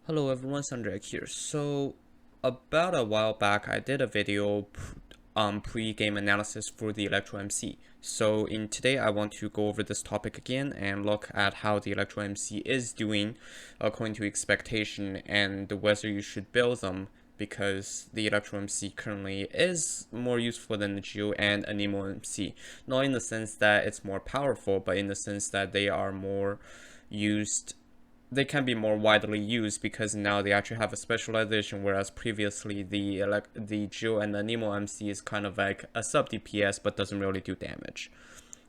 Hello everyone, Sandra here. So, about a while back, I did a video pre-game analysis for the Electro MC. So, in today, I want to go over this topic again and look at how the Electro MC is doing according to expectation and whether you should build them because the Electro MC currently is more useful than the Geo and Anemo MC. Not in the sense that it's more powerful, but in the sense that they are more used they can be more widely used because now they actually have a specialization, whereas previously the Geo and the Nemo MC is kind of like a sub DPS but doesn't really do damage.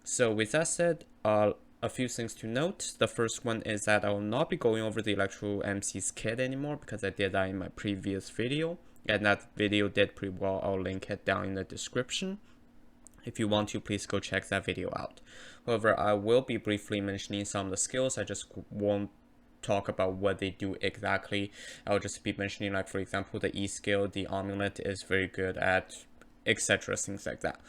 So with that said, a few things to note. The first one is that I will not be going over the Electro MC's kit anymore because I did that in my previous video, and that video did pretty well. I'll link it down in the description. If you want to, please go check that video out. However, I will be briefly mentioning some of the skills. I just won't talk about what they do exactly. I'll just be mentioning, like, for example, the E skill, the amulet is very good at, etc., things like that.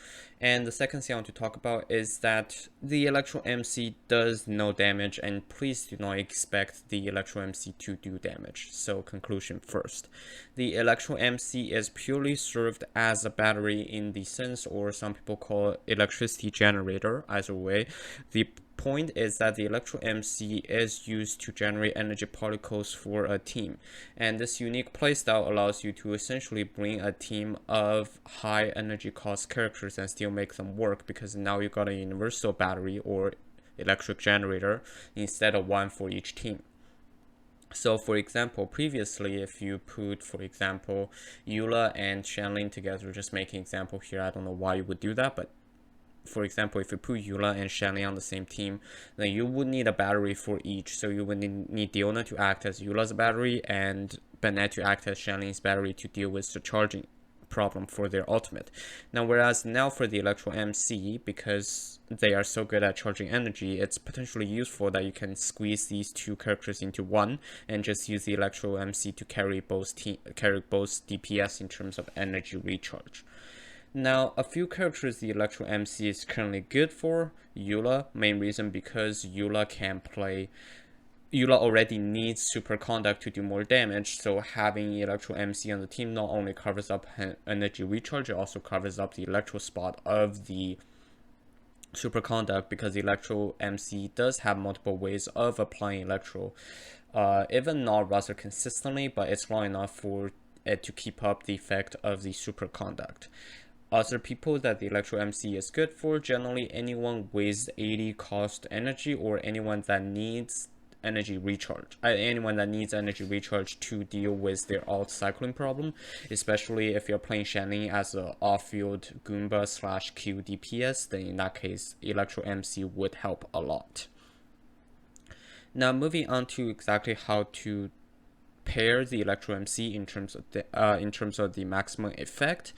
And the second thing I want to talk about is that the Electro MC does no damage, and please do not expect the Electro MC to do damage. So conclusion first. The Electro MC is purely served as a battery in the sense, or some people call it electricity generator, either way. The point is that the Electro MC is used to generate energy particles for a team, and this unique playstyle allows you to essentially bring a team of high energy cost characters and still make them work, because now you got a universal battery or electric generator instead of one for each team. So for example, previously if you put, for example, Eula and Shanling together, just making example here, I don't know why you would do that, but for example, if you put Eula and Shanley on the same team, then you would need a battery for each. So you would need Diona to act as Eula's battery and Bennett to act as Shanley's battery to deal with the charging problem for their ultimate. Now, whereas now for the Electro MC, because they are so good at charging energy, it's potentially useful that you can squeeze these two characters into one and just use the Electro MC to carry both DPS in terms of energy recharge. Now, a few characters the Electro MC is currently good for. Eula, main reason because Eula already needs superconduct to do more damage, so having Electro MC on the team not only covers up energy recharge, it also covers up the electro spot of the superconduct, because the Electro MC does have multiple ways of applying electro, even not rather consistently, but it's long enough for it to keep up the effect of the superconduct. Other people that the Electro MC is good for, generally anyone with 80 cost energy, or anyone that needs energy recharge. Anyone that needs energy recharge to deal with their alt cycling problem, especially if you're playing Shanling as an off-field Goomba / Q DPS, then in that case, Electro MC would help a lot. Now moving on to exactly how to pair the Electro MC in terms of the maximum effect.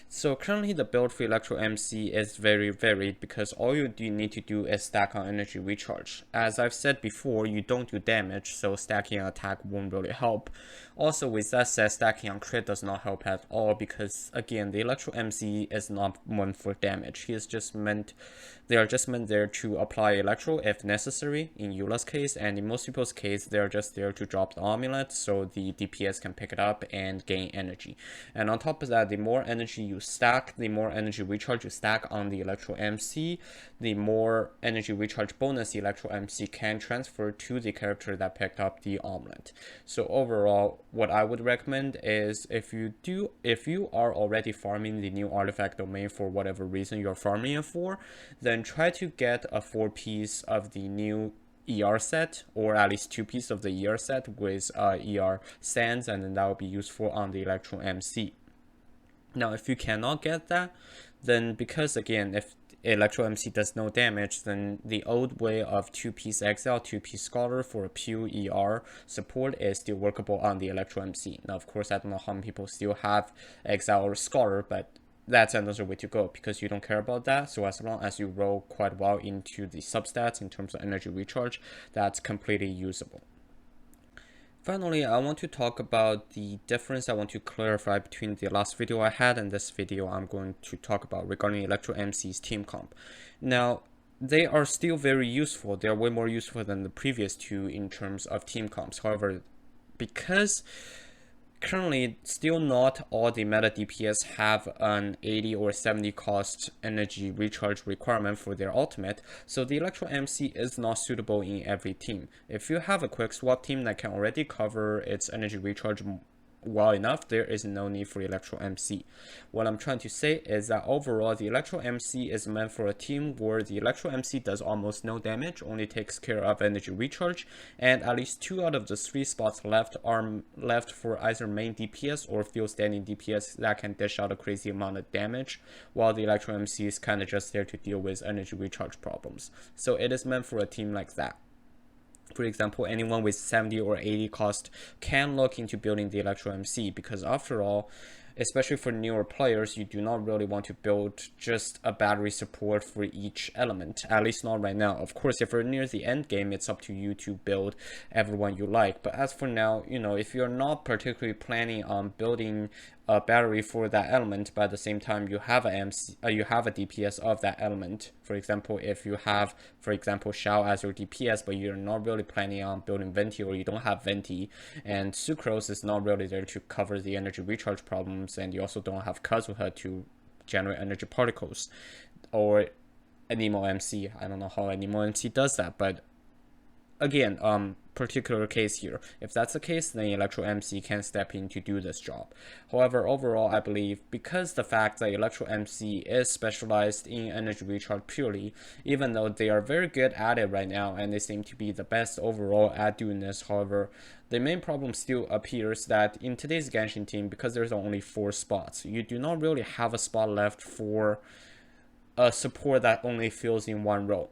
So currently the build for Electro MC is very varied, because all you need to do is stack on energy recharge. As I've said before, you don't do damage, so stacking on attack won't really help. Also, with that said, stacking on crit does not help at all, because again, the Electro MC is not meant for damage. They are just meant there to apply electro if necessary in Eula's case, and in most people's case, they are just there to drop the amulet so the DPS can pick it up and gain energy. And on top of that, the more energy you stack, the more energy recharge you stack on the Electro MC, the more energy recharge bonus the Electro MC can transfer to the character that picked up the amulet. So overall, what I would recommend is, if you are already farming the new artifact domain for whatever reason you're farming it for, then try to get a 4-piece of the new ER set, or at least 2 pieces of the ER set with ER sands, and then that will be useful on the Electro MC. Now, if you cannot get that, then because again, if Electro MC does no damage, then the old way of 2-piece Exile, 2-piece Scholar for a pure ER support is still workable on the Electro MC. Now, of course, I don't know how many people still have Exile or Scholar, but that's another way to go, because you don't care about that. So as long as you roll quite well into the substats in terms of energy recharge, that's completely usable. Finally, I want to talk about the difference I want to clarify between the last video I had and this video I'm going to talk about regarding Electro MC's team comp. Now, they are still very useful. They are way more useful than the previous two in terms of team comps. However, because currently still not all the meta DPS have an 80 or 70 cost energy recharge requirement for their ultimate, so the Electro MC is not suitable in every team. If you have a quick swap team that can already cover its energy recharge well enough, there is no need for Electro MC. What I'm trying to say is that overall the Electro MC is meant for a team where the Electro MC does almost no damage, only takes care of energy recharge, and at least 2 out of the 3 spots left are left for either main DPS or field standing DPS that can dish out a crazy amount of damage, while the Electro MC is kind of just there to deal with energy recharge problems. So it is meant for a team like that. For example, anyone with 70 or 80 cost can look into building the Electro MC, because after all, especially for newer players, you do not really want to build just a battery support for each element, at least not right now. Of course, if you're near the end game, it's up to you to build everyone you like. But as for now, if you're not particularly planning on building a battery for that element, but at the same time you have a DPS of that element. For example, if you have, Xiao as your DPS, but you're not really planning on building Venti, or you don't have Venti, and Sucrose is not really there to cover the energy recharge problems, and you also don't have Kazuha to generate energy particles, or Anemo MC. I don't know how Anemo MC does that, but again, particular case here. If that's the case, then Electro MC can step in to do this job. However, overall, I believe because the fact that Electro MC is specialized in energy recharge purely, even though they are very good at it right now and they seem to be the best overall at doing this, however, the main problem still appears that in today's Genshin team, because there's only 4 spots, you do not really have a spot left for a support that only fills in one role.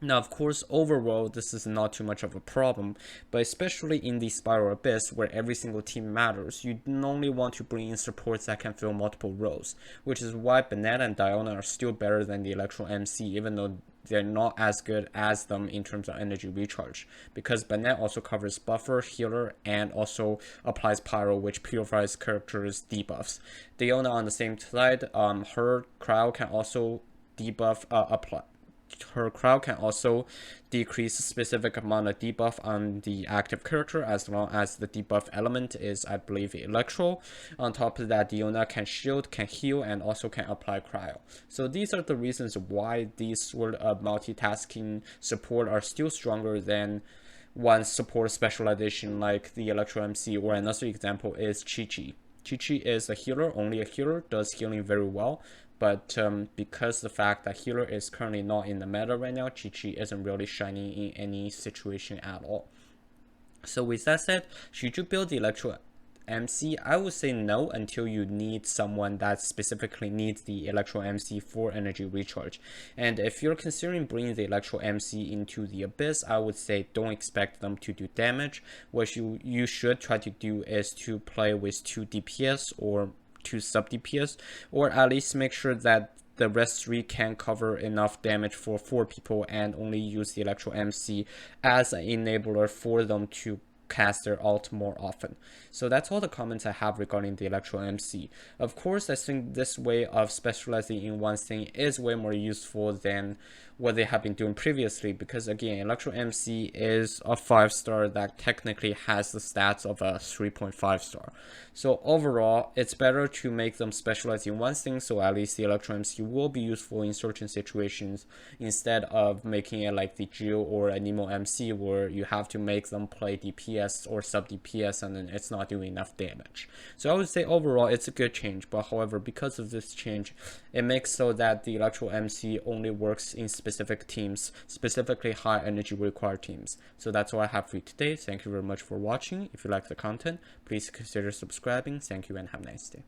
Now, of course, overall, this is not too much of a problem, but especially in the Spiral Abyss, where every single team matters, you only want to bring in supports that can fill multiple roles, which is why Banetta and Diona are still better than the Electro MC, even though they're not as good as them in terms of energy recharge, because Banette also covers buffer, healer, and also applies pyro, which purifies characters' debuffs. Diona on the same side, her crowd can also debuff, her crowd can also decrease a specific amount of debuff on the active character, as long as the debuff element is, I believe, Electro. On top of that, Diona can shield, can heal, and also can apply cryo. So these are the reasons why these sort of multitasking support are still stronger than one support specialization like the Electro MC, or another example is Chi-Chi. Chi-Chi is a healer, only a healer, does healing very well. But because the fact that healer is currently not in the meta right now, Chi-Chi isn't really shining in any situation at all. So with that said, should you build the Electro MC? I would say no, until you need someone that specifically needs the Electro MC for energy recharge. And if you're considering bringing the Electro MC into the Abyss, I would say don't expect them to do damage. What you should try to do is to play with 2 DPS or 2 sub DPS, or at least make sure that the rest 3 can cover enough damage for 4 people, and only use the Electro MC as an enabler for them to cast their ult more often. So that's all the comments I have regarding the Electro MC. Of course, I think this way of specializing in one thing is way more useful than what they have been doing previously, because again, Electro MC is a 5-star that technically has the stats of a 3.5 star. So overall, it's better to make them specialize in one thing, so at least the Electro MC will be useful in certain situations, instead of making it like the Jill or a Nemo MC, where you have to make them play DPS or sub DPS and then it's not doing enough damage. So I would say overall it's a good change, but however, because of this change, it makes so that the Electro MC only works in specific teams, specifically high energy required teams. So that's all I have for you today. Thank you very much for watching. If you like the content, please consider subscribing. Thank you and have a nice day.